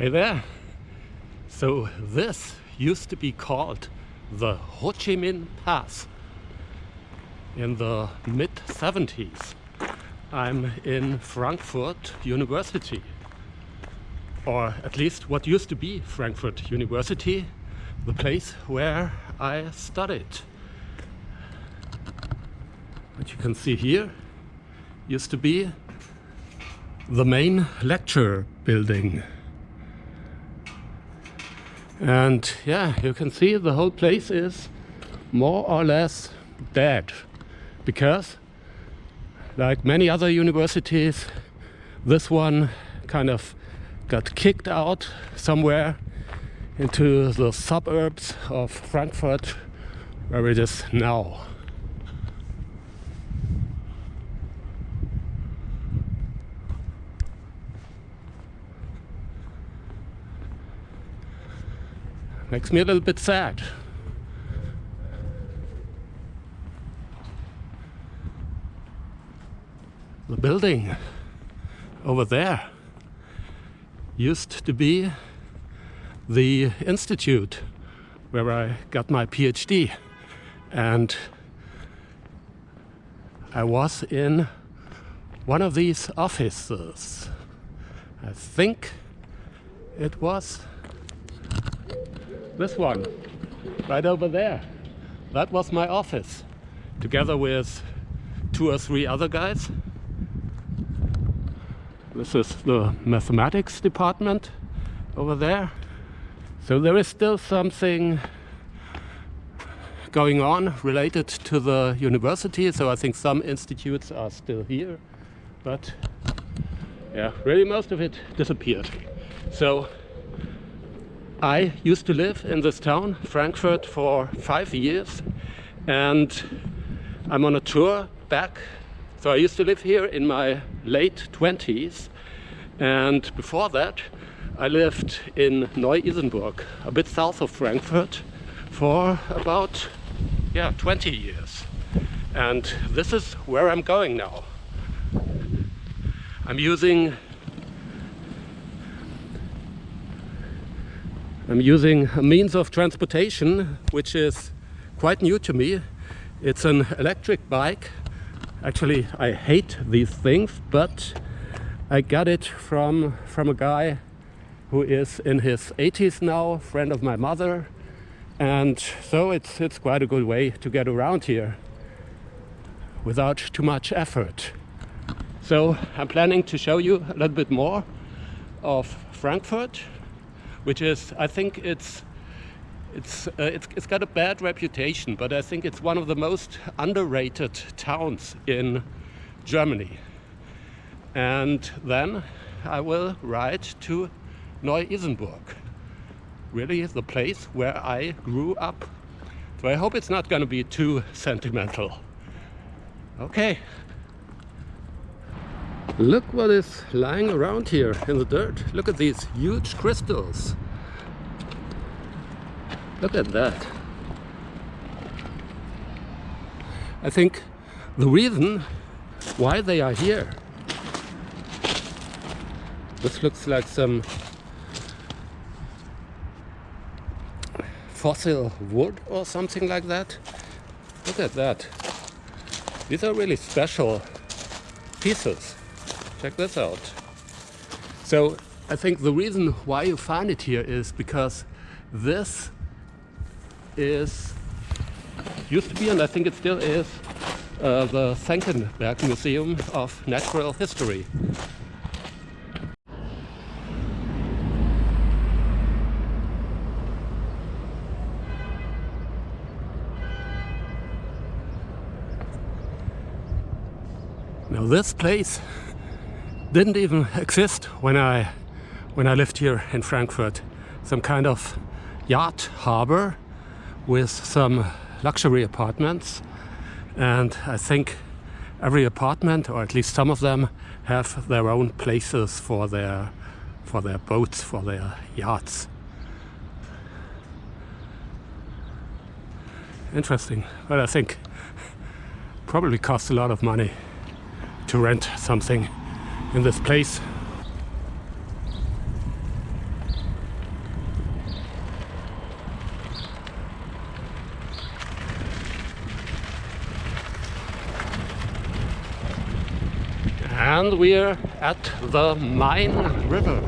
Hey there! So this used to be called the Ho Chi Minh Pass. In the mid-70s, I'm in Frankfurt University, or at least what used to be Frankfurt University, the place where I studied. What you can see here used to be the main lecture building. And yeah, you can see the whole place is more or less dead, because like many other universities, this one kind of got kicked out somewhere into the suburbs of Frankfurt, where it is now. Makes me a little bit sad. The building over there used to be the institute where I got my PhD, and I was in one of these offices. I think it was this one, right over there. That was my office, together with 2 or 3 other guys. This is the mathematics department over there. So there is still something going on related to the university, so I think some institutes are still here, but yeah, really most of it disappeared. So I used to live in this town, Frankfurt, for 5 years, and I'm on a tour back. So I used to live here in my late 20s, and before that I lived in Neu Isenburg, a bit south of Frankfurt, for about 20 years. And this is where I'm going now. I'm using a means of transportation which is quite new to me. It's an electric bike. Actually, I hate these things, but I got it from a guy who is in his 80s now, friend of my mother, and so it's quite a good way to get around here without too much effort. So I'm planning to show you a little bit more of Frankfurt, which is, I think it's got a bad reputation, but I think it's one of the most underrated towns in Germany. And then I will ride to Neu Isenburg, really the place where I grew up. So I hope it's not going to be too sentimental. Okay. Look what is lying around here in the dirt. Look at these huge crystals. Look at that. I think the reason why they are here, this looks like some fossil wood or something like that. Look at that. These are really special pieces. Check this out. So I think the reason why you find it here is because this used to be, and I think it still is, the Senckenberg Museum of Natural History. Now this place didn't even exist when I lived here in Frankfurt. Some kind of yacht harbor with some luxury apartments, and I think every apartment, or at least some of them, have their own places for their boats, for their yachts. Interesting, but I think probably costs a lot of money to rent something in this place. And we're at the Main River.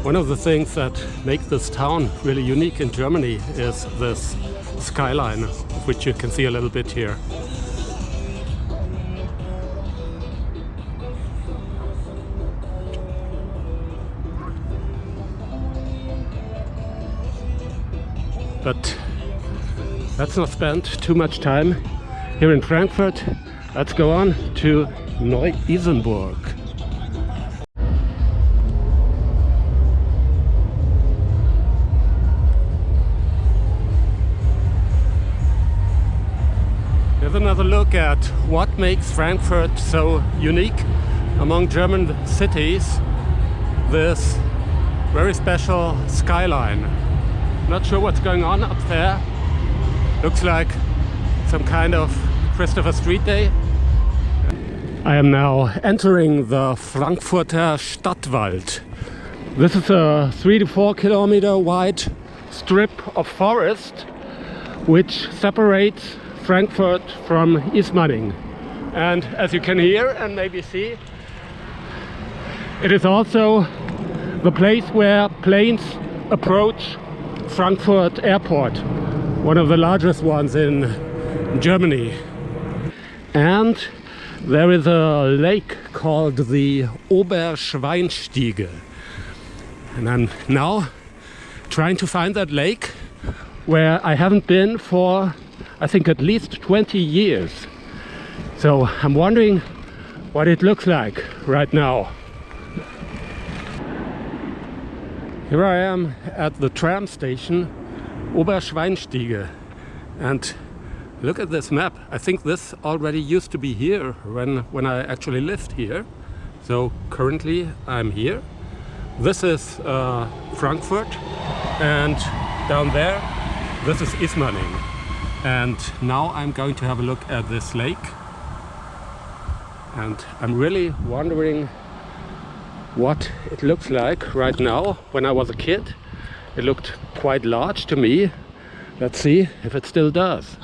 One of the things that make this town really unique in Germany is this skyline, which you can see a little bit here. But let's not spend too much time here in Frankfurt. Let's go on to Neu Isenburg. Here's another look at what makes Frankfurt so unique among German cities. This very special skyline. Not sure what's going on up there. Looks like some kind of Christopher Street Day. I am now entering the Frankfurter Stadtwald. This is a 3 to 4 kilometer wide strip of forest which separates Frankfurt from Ismaning. And as you can hear and maybe see, it is also the place where planes approach Frankfurt Airport, one of the largest ones in Germany. And there is a lake called the Oberschweinstiege. And I'm now trying to find that lake where I haven't been for I think at least 20 years. So I'm wondering what it looks like right now. Here I am at the tram station Oberschweinstiege, and look at this map. I think this already used to be here when I actually lived here. So currently I'm here. This is Frankfurt, and down there this is Ismaning. And now I'm going to have a look at this lake, and I'm really wondering what it looks like right now. When I was a kid, it looked quite large to me. Let's see if it still does.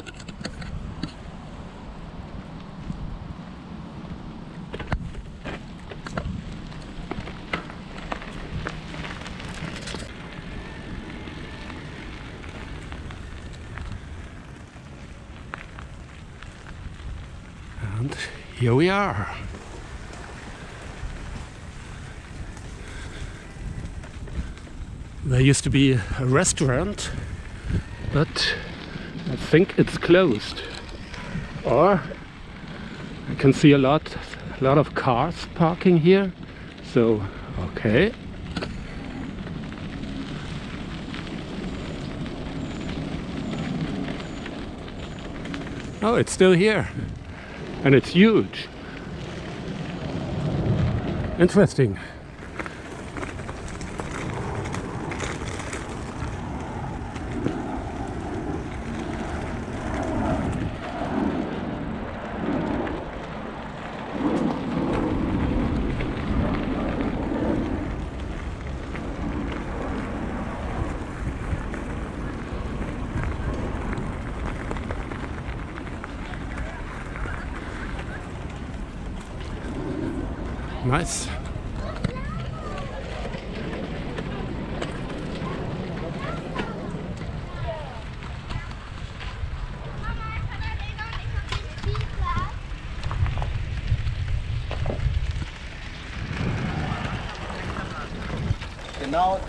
And here we are. There used to be a restaurant, but I think it's closed. Or I can see a lot of cars parking here. So, okay. Oh, it's still here. And it's huge. Interesting. Nice. Genau.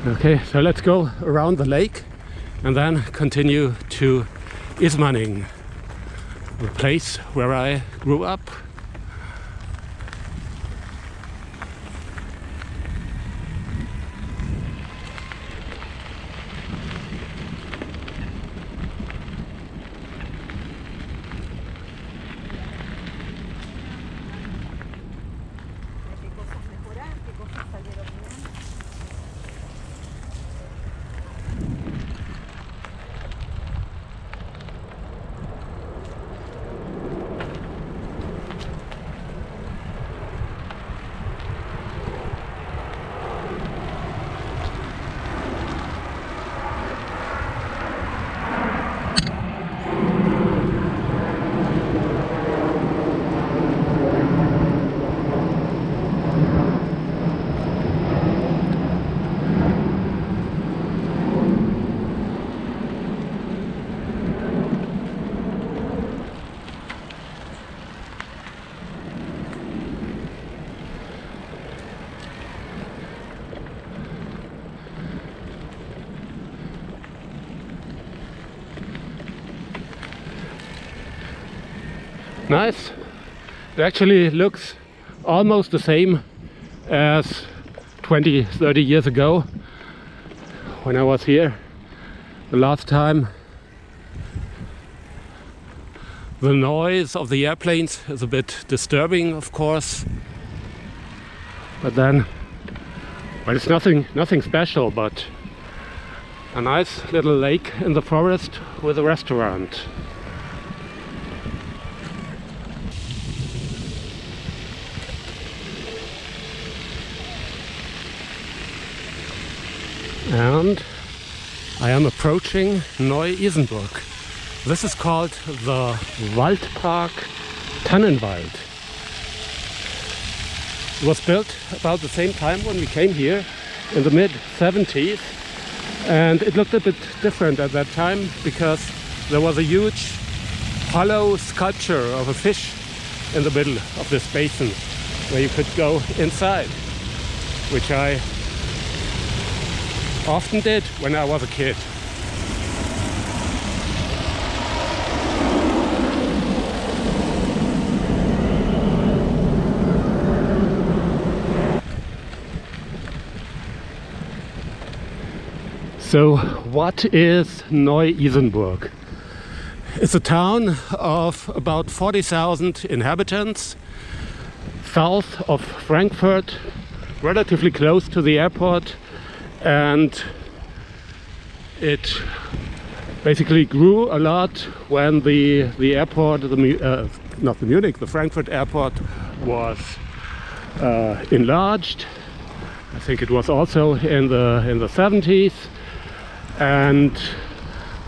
Okay, so let's go around the lake and then continue to Ismaning, the place where I grew up. Nice. It actually looks almost the same as 20-30 years ago when I was here the last time. The noise of the airplanes is a bit disturbing, of course, but then, well, it's nothing special, but a nice little lake in the forest with a restaurant. And I am approaching Neu Isenburg. This is called the Waldpark Tannenwald. It was built about the same time when we came here in the mid-70s, and it looked a bit different at that time because there was a huge hollow sculpture of a fish in the middle of this basin where you could go inside, which I often did when I was a kid. So what is Neu Isenburg? It's a town of about 40,000 inhabitants, south of Frankfurt, relatively close to the airport, and it basically grew a lot when the airport, not the Munich, the Frankfurt airport was enlarged. I think it was also in the 70s. And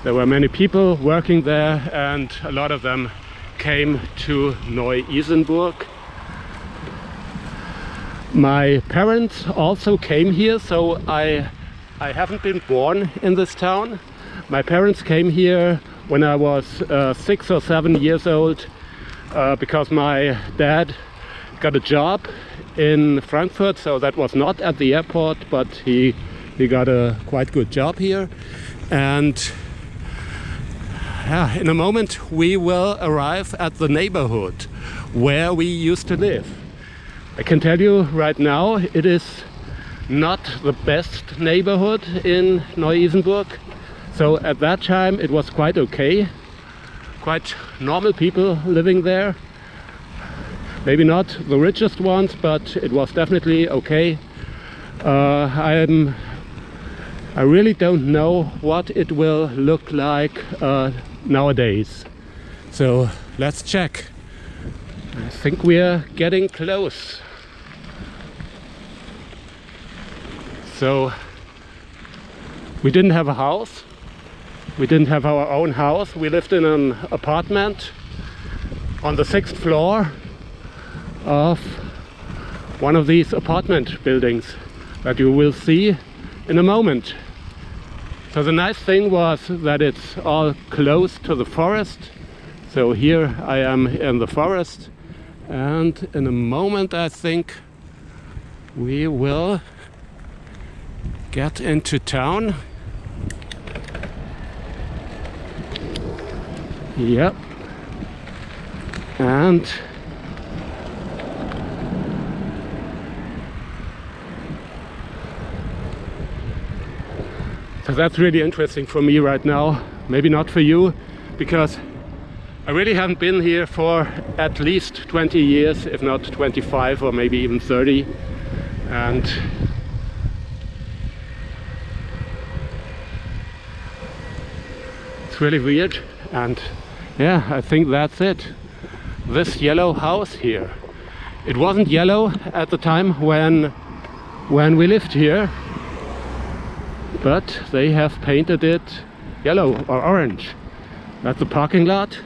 there were many people working there, and a lot of them came to Neu Isenburg. My parents also came here, so I haven't been born in this town. My parents came here when I was 6 or 7 years old because my dad got a job in Frankfurt, so that was not at the airport, but he got a quite good job here. And yeah, in a moment we will arrive at the neighborhood where we used to live. I can tell you right now, it is not the best neighborhood in Neu Isenburg. So at that time it was quite okay, quite normal people living there. Maybe not the richest ones, but it was definitely okay. I really don't know what it will look like nowadays. So let's check. I think we're getting close. So we didn't have a house. We didn't have our own house. We lived in an apartment on the 6th floor of one of these apartment buildings that you will see in a moment. So the nice thing was that it's all close to the forest. So here I am in the forest, and in a moment I think we will get into town. Yep. And so that's really interesting for me right now. Maybe not for you, because I really haven't been here for at least 20 years, if not 25 or maybe even 30. And it's really weird. And yeah, I think that's it. This yellow house here. It wasn't yellow at the time when we lived here, but they have painted it yellow or orange. That's the parking lot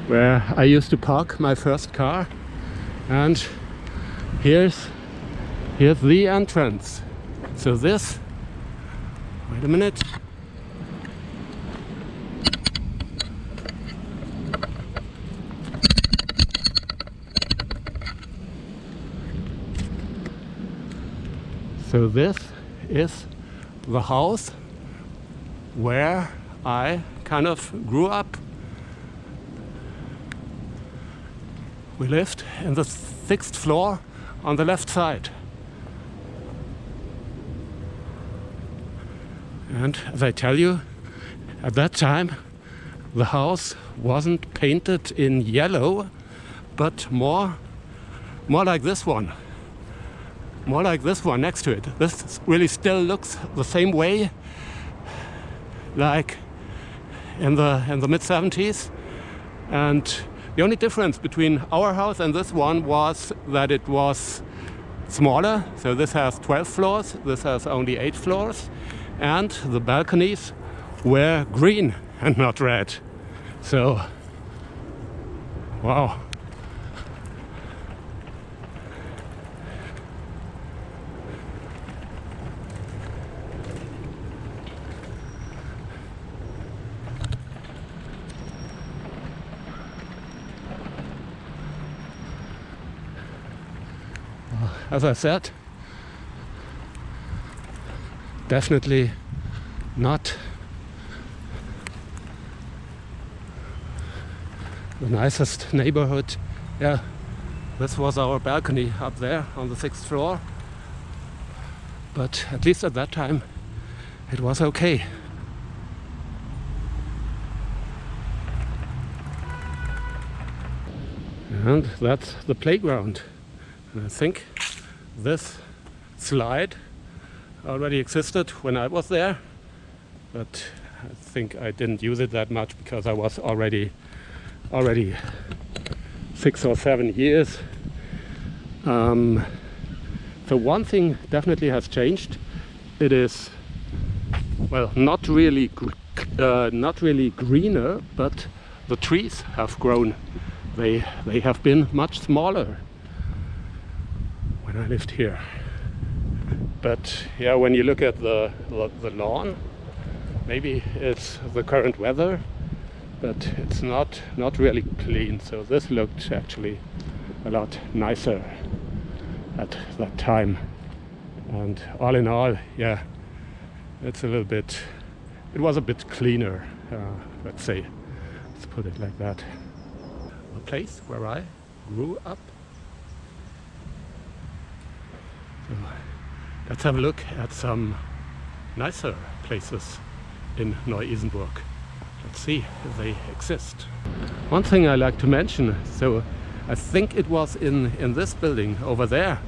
where I used to park my first car, and here's the entrance. So this, wait a minute. So this is the house where I kind of grew up. We lived in the 6th floor on the left side. And as I tell you, at that time the house wasn't painted in yellow, but more like this one. More like this one next to it. This really still looks the same way like in the mid-70s. And the only difference between our house and this one was that it was smaller. So this has 12 floors, this has only 8 floors. And the balconies were green and not red. So, wow. As I said, definitely not the nicest neighborhood. Yeah, this was our balcony up there on the 6th floor, but at least at that time it was okay. And that's the playground. And I think this slide already existed when I was there, but I think I didn't use it that much because I was already 6 or 7 years. So one thing definitely has changed. It is, well, not really greener, but the trees have grown. They have been much smaller when I lived here. But yeah, when you look at the lawn, maybe it's the current weather, but it's not really clean. So this looked actually a lot nicer at that time. And all in all, yeah, it was a bit cleaner, let's say. Let's put it like that. The place where I grew up. So let's have a look at some nicer places in Neu Isenburg. Let's see if they exist. One thing I like to mention, so I think it was in this building over there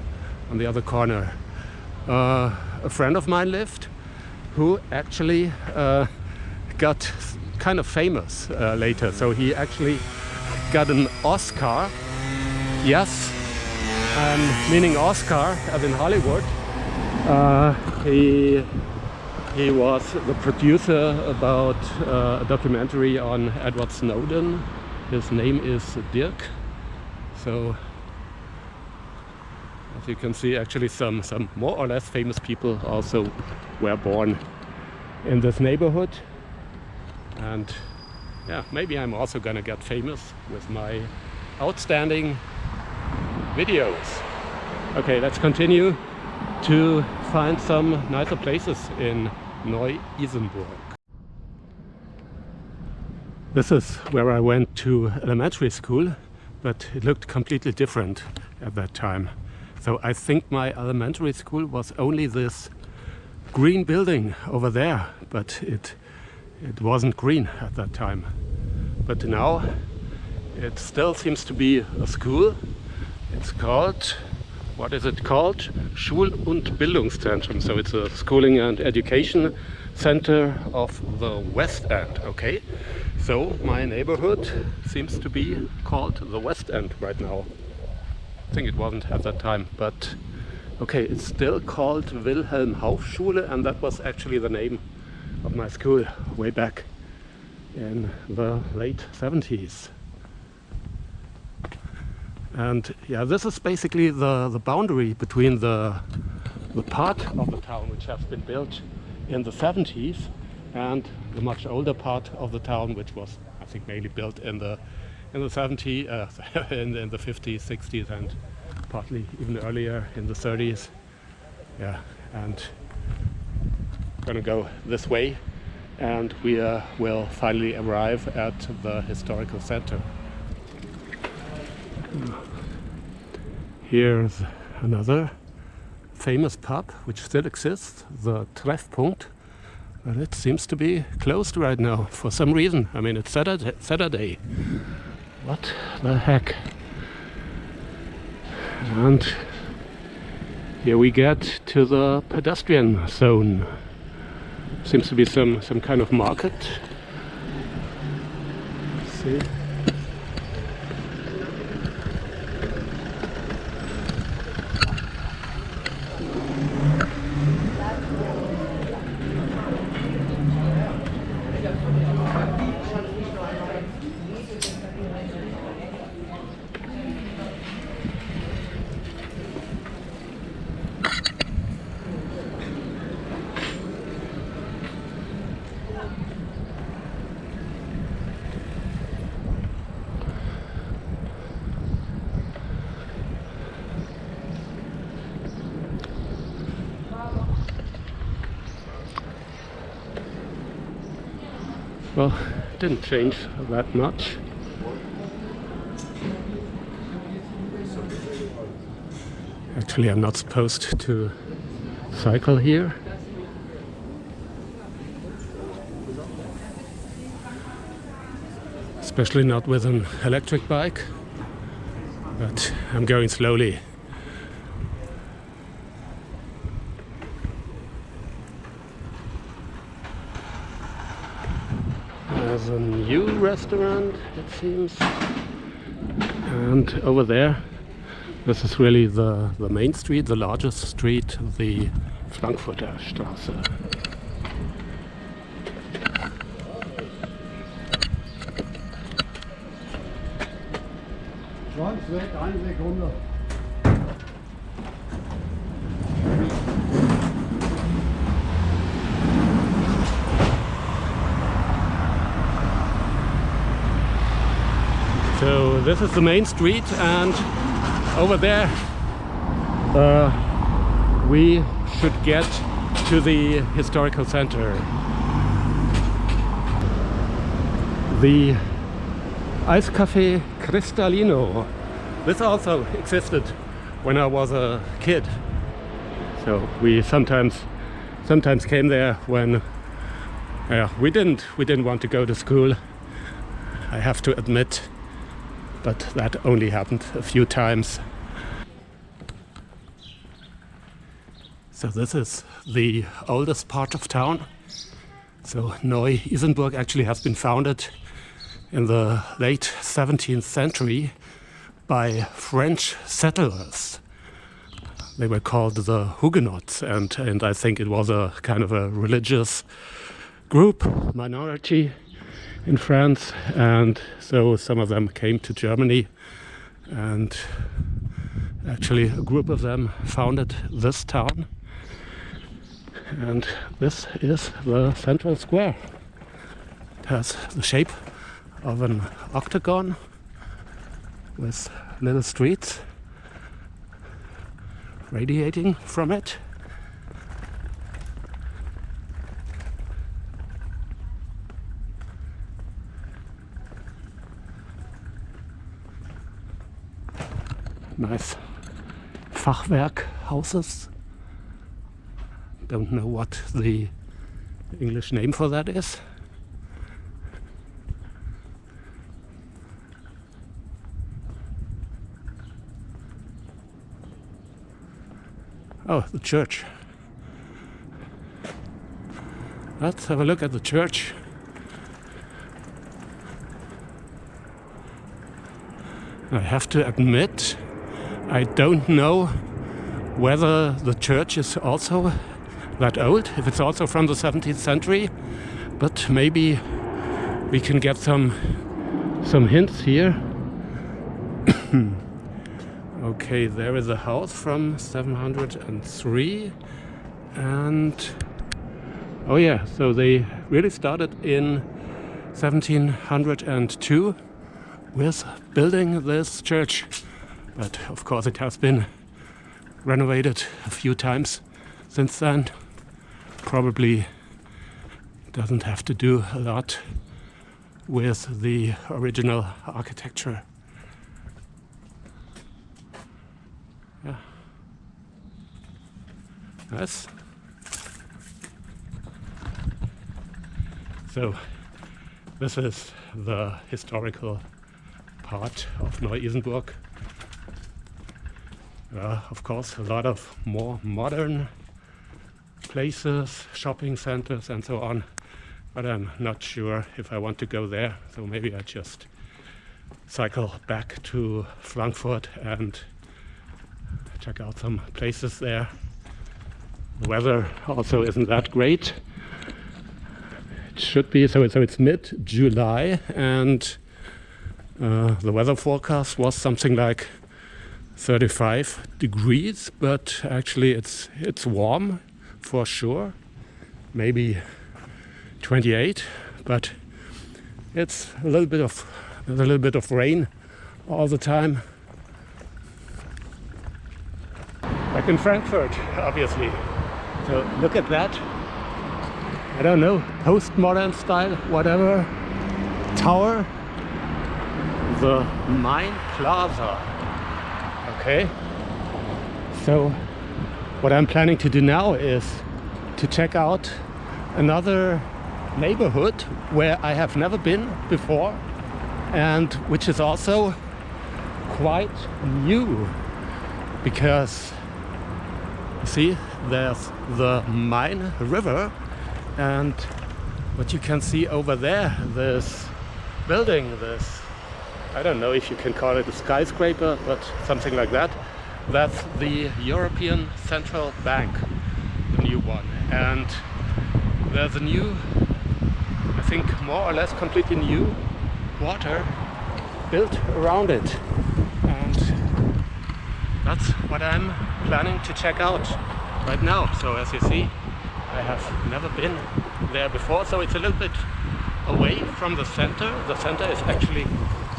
on the other corner, a friend of mine lived who actually got kind of famous later. So he actually got an Oscar. Yes, meaning Oscar as in Hollywood. He was the producer about a documentary on Edward Snowden. His name is Dirk. So as you can see, actually some more or less famous people also were born in this neighborhood. And yeah, maybe I'm also gonna get famous with my outstanding videos. Okay, let's continue to find some nicer places in Neu Isenburg. This is where I went to elementary school, but it looked completely different at that time. So I think my elementary school was only this green building over there, but it wasn't green at that time. But now it still seems to be a school. It's called, what is it called? Schul- und Bildungszentrum. So it's a schooling and education center of the West End. Okay, so my neighborhood seems to be called the West End right now. I think it wasn't at that time, but okay, it's still called Wilhelm Haufschule, and that was actually the name of my school way back in the late 70s. And yeah, this is basically the boundary between the part of the town which has been built in the 70s and the much older part of the town which was, I think, mainly built in the 70s, in the 50s, 60s, and partly even earlier in the 30s. Yeah, and gonna go this way, and we will finally arrive at the historical center. Here's another famous pub which still exists, the Treffpunkt, but it seems to be closed right now for some reason. I mean, it's Saturday. What the heck? And here we get to the pedestrian zone. Seems to be some kind of market. Let's see. Well, it didn't change that much. Actually, I'm not supposed to cycle here. Especially not with an electric bike. But I'm going slowly. There's a new restaurant, it seems. And over there, this is really the main street, the largest street, the Frankfurter Straße. So this is the main street, and over there we should get to the historical center. The Eiscafé Cristalino. This also existed when I was a kid. So we sometimes came there when we didn't want to go to school, I have to admit. But that only happened a few times. So this is the oldest part of town. So Neu Isenburg actually has been founded in the late 17th century by French settlers. They were called the Huguenots, and I think it was a kind of a religious group, minority in France, and so some of them came to Germany, and actually a group of them founded this town. And this is the central square. It has the shape of an octagon with little streets radiating from it. Nice Fachwerk houses. Don't know what the English name for that is. Oh, the church. Let's have a look at the church. I have to admit, I don't know whether the church is also that old, if it's also from the 17th century, but maybe we can get some hints here. Okay, there is a house from 703, and oh yeah, so they really started in 1702 with building this church. But of course it has been renovated a few times since then. Probably doesn't have to do a lot with the original architecture. Nice. So this is the historical part of Neu Isenburg. Of course, a lot of more modern places, shopping centers and so on, but I'm not sure if I want to go there, so maybe I just cycle back to Frankfurt and check out some places there. The weather also isn't that great. It should be, so it's mid-July, and the weather forecast was something like 35 degrees, but actually it's warm for sure, maybe 28, but it's a little bit of rain all the time. Like in Frankfurt, obviously. So look at that. I don't know, postmodern style, whatever, tower, the Main Plaza. Okay, so what I'm planning to do now is to check out another neighborhood where I have never been before, and which is also quite new, because you see there's the Main River, and what you can see over there, this building, this, I don't know if you can call it a skyscraper, but something like that. That's the European Central Bank, the new one. And there's a new, I think more or less completely new quarter built around it. And that's what I'm planning to check out right now. So as you see, I have never been there before, so it's a little bit away from the center. The center is actually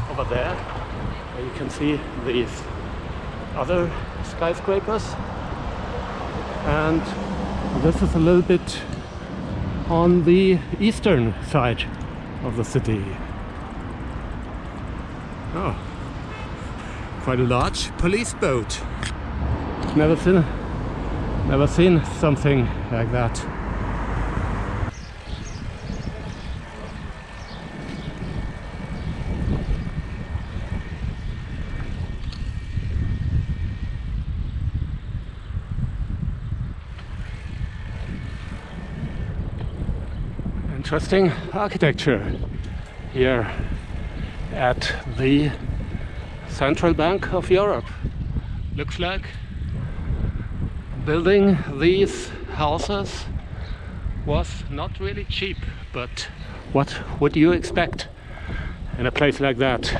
over there. You can see these other skyscrapers, and this is a little bit on the eastern side of the city. Oh, quite a large police boat. Never seen something like that. Interesting architecture here at the Central Bank of Europe. Looks like building these houses was not really cheap, but what would you expect in a place like that?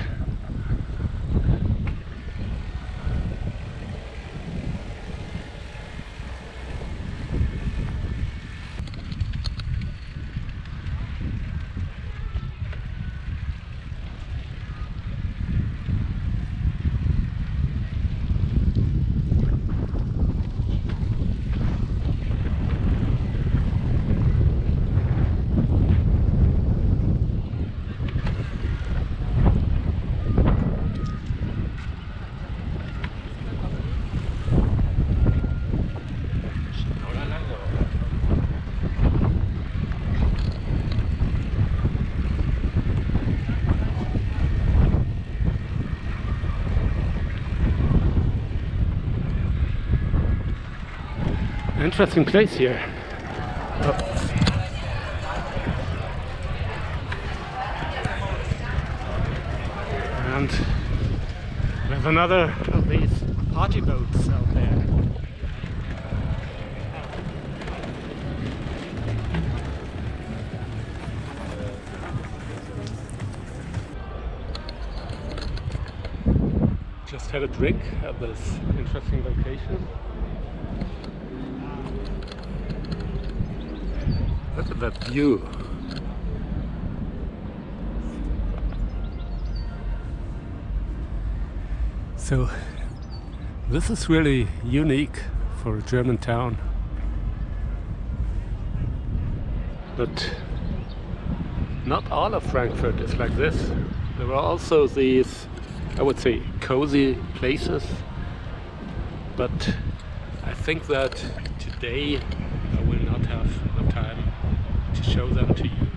Interesting place here. And there's another of these party boats out there. Just had a drink at this interesting location. Look at that view. So this is really unique for a German town. But not all of Frankfurt is like this. There are also these, I would say, cozy places. But I think that to today I will not have the time to show them to you.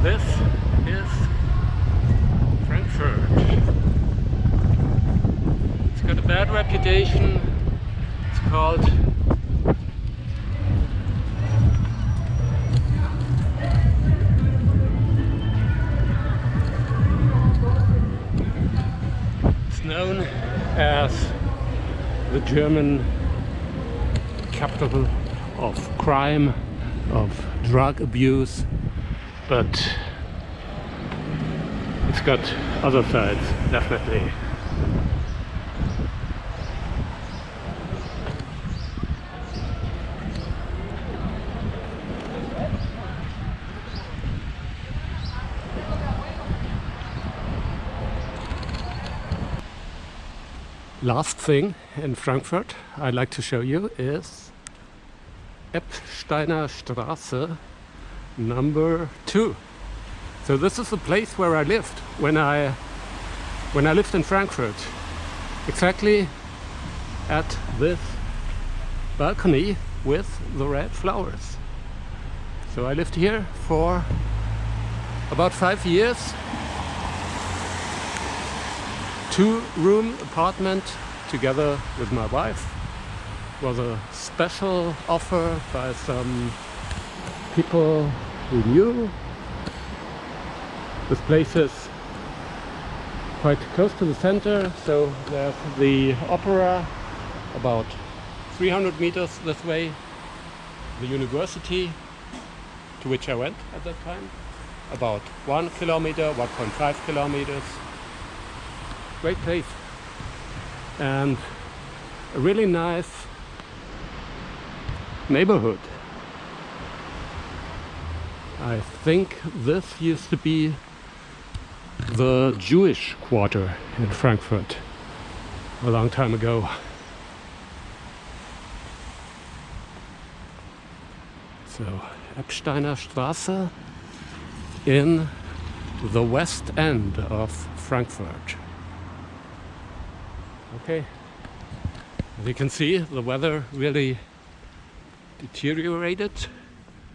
This is Frankfurt. It's got a bad reputation. It's called it's known as the German capital of crime, of drug abuse, but it's got other sides, definitely. Last thing in Frankfurt I'd like to show you is Eppsteiner Straße number 2. So this is the place where I lived when I lived in Frankfurt, exactly at this balcony with the red flowers. So I lived here for about 5 years. 2-room apartment together with my wife. Was a special offer by some people who knew. This place is quite close to the center, so there's the opera about 300 meters this way, the university to which I went at that time about 1 kilometer, 1.5 kilometers. Great place and a really nice neighborhood. I think this used to be the Jewish quarter in Frankfurt a long time ago. So, Eppsteiner Straße in the West End of Frankfurt. Okay, as you can see, the weather really deteriorated.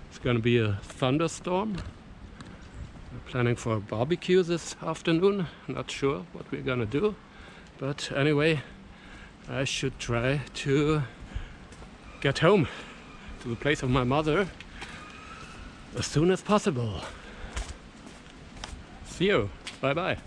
It's going to be a thunderstorm. We're planning for a barbecue this afternoon. Not sure what we're going to do, but anyway, I should try to get home to the place of my mother as soon as possible. See you. Bye bye.